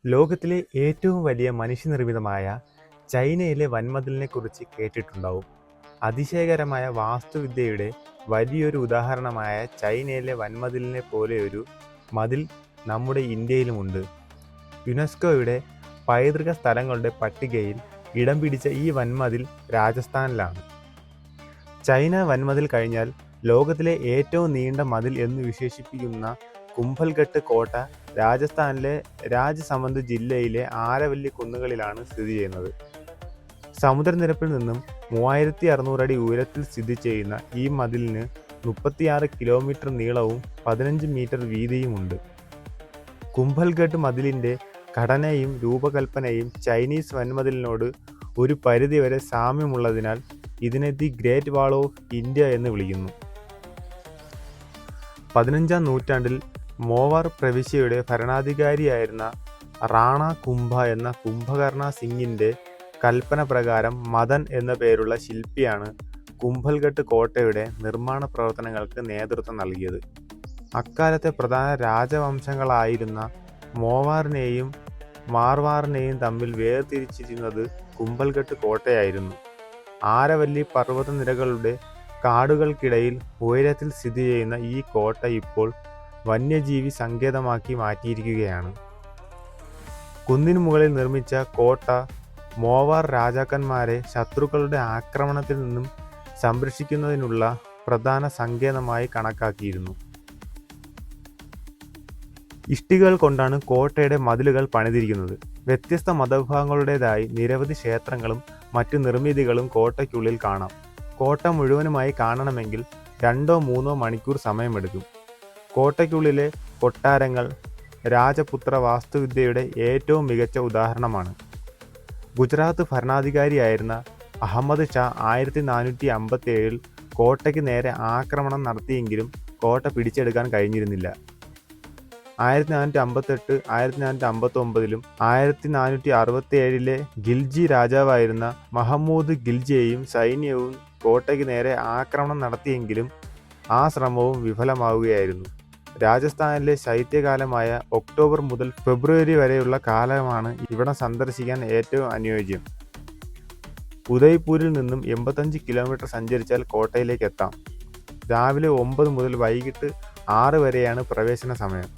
ലോകത്തിലെ ഏറ്റവും വലിയ മനുഷ്യനിർമ്മിതമായ ചൈനയിലെ വൻമതിലിനെക്കുറിച്ച് കേട്ടിട്ടുണ്ടാവും. അതിശയകരമായ വാസ്തുവിദ്യയുടെ വലിയൊരു ഉദാഹരണമായ ചൈനയിലെ വൻമതിലിനെ പോലെയൊരു മതിൽ നമ്മുടെ ഇന്ത്യയിലുമുണ്ട്. യുനെസ്കോയുടെ പൈതൃക സ്ഥലങ്ങളുടെ പട്ടികയിൽ ഇടം പിടിച്ച ഈ വൻമതിൽ രാജസ്ഥാനിലാണ്. ചൈന വൻമതിൽ കഴിഞ്ഞാൽ ലോകത്തിലെ ഏറ്റവും നീണ്ട മതിൽ എന്ന് വിശേഷിപ്പിക്കുന്ന കുംഭൽഗട്ട് കോട്ട രാജസ്ഥാനിലെ രാജ്സമന്ദ് ജില്ലയിലെ ആരവല്ലി കുന്നുകളിലാണ് സ്ഥിതി ചെയ്യുന്നത്. സമുദ്രനിരപ്പിൽ നിന്നും 3600 അടി ഉയരത്തിൽ സ്ഥിതി ചെയ്യുന്ന ഈ മതിലിന് 36 കിലോമീറ്റർ നീളവും 15 മീറ്റർ വീതിയുമുണ്ട്. കുംഭൽഗട്ട് മതിലിൻ്റെ ഘടനയും രൂപകൽപ്പനയും ചൈനീസ് വൻമതിലിനോട് ഒരു പരിധിവരെ സാമ്യമുള്ളതിനാൽ ഇതിനെ the great wall of India എന്ന് വിളിക്കുന്നു. 15-ാം നൂറ്റാണ്ടിൽ മോവാർ പ്രവിശ്യയുടെ ഭരണാധികാരിയായിരുന്ന റാണ കുംഭ എന്ന കുംഭകർണ സിംഗിൻ്റെ കൽപ്പന പ്രകാരം മദൻ എന്ന പേരുള്ള ശില്പിയാണ് കുംഭൽഗട്ട് കോട്ടയുടെ നിർമ്മാണ പ്രവർത്തനങ്ങൾക്ക് നേതൃത്വം നൽകിയത്. അക്കാലത്തെ പ്രധാന രാജവംശങ്ങളായിരുന്ന മോവാറിനെയും മാർവാറിനെയും തമ്മിൽ വേർതിരിച്ചിരുന്നത് കുംഭൽഗട്ട് കോട്ടയായിരുന്നു. ആരവല്ലി പർവ്വതനിരകളുടെ കാടുകൾക്കിടയിൽ ഉയരത്തിൽ സ്ഥിതി ചെയ്യുന്ന ഈ കോട്ട ഇപ്പോൾ വന്യജീവി സങ്കേതമാക്കി മാറ്റിയിരിക്കുകയാണ്. കുന്നിനു മുകളിൽ നിർമ്മിച്ച കോട്ട മോവാർ രാജാക്കന്മാരെ ശത്രുക്കളുടെ ആക്രമണത്തിൽ നിന്നും സംരക്ഷിക്കുന്നതിനുള്ള പ്രധാന സങ്കേതമായി കണക്കാക്കിയിരുന്നു. ഇഷ്ടികകൾ കൊണ്ടാണ് കോട്ടയുടെ മതിലുകൾ പണിതിരിക്കുന്നത്. വ്യത്യസ്ത മതവിഭാഗങ്ങളുടേതായി നിരവധി ക്ഷേത്രങ്ങളും മറ്റു നിർമ്മിതികളും കോട്ടയ്ക്കുള്ളിൽ കാണാം. കോട്ട മുഴുവനുമായി കാണണമെങ്കിൽ 2-3 മണിക്കൂർ സമയമെടുക്കും. കോട്ടയ്ക്കുള്ളിലെ കൊട്ടാരങ്ങൾ രാജപുത്ര വാസ്തുവിദ്യയുടെ ഏറ്റവും മികച്ച ഉദാഹരണമാണ്. ഗുജറാത്ത് ഭരണാധികാരിയായിരുന്ന അഹമ്മദ് ഷാ 1457 കോട്ടയ്ക്ക് നേരെ ആക്രമണം നടത്തിയെങ്കിലും കോട്ട പിടിച്ചെടുക്കാൻ കഴിഞ്ഞിരുന്നില്ല. 1458, 1459 1467 ഖിൽജി രാജാവായിരുന്ന മഹമ്മൂദ് ഖിൽജിയും സൈന്യവും കോട്ടയ്ക്ക് നേരെ ആക്രമണം നടത്തിയെങ്കിലും ആ ശ്രമവും വിഫലമാവുകയായിരുന്നു. രാജസ്ഥാനിലെ ശൈത്യകാലമായ ഒക്ടോബർ മുതൽ ഫെബ്രുവരി വരെയുള്ള കാലമാണ് ഇവിടം സന്ദർശിക്കാൻ ഏറ്റവും അനുയോജ്യം. ഉദയ്പൂരിൽ നിന്നും 85 കിലോമീറ്റർ സഞ്ചരിച്ചാൽ കോട്ടയിലേക്ക് എത്താം. രാവിലെ 9 മുതൽ വൈകിട്ട് 6 വരെയാണ് പ്രവേശന സമയം.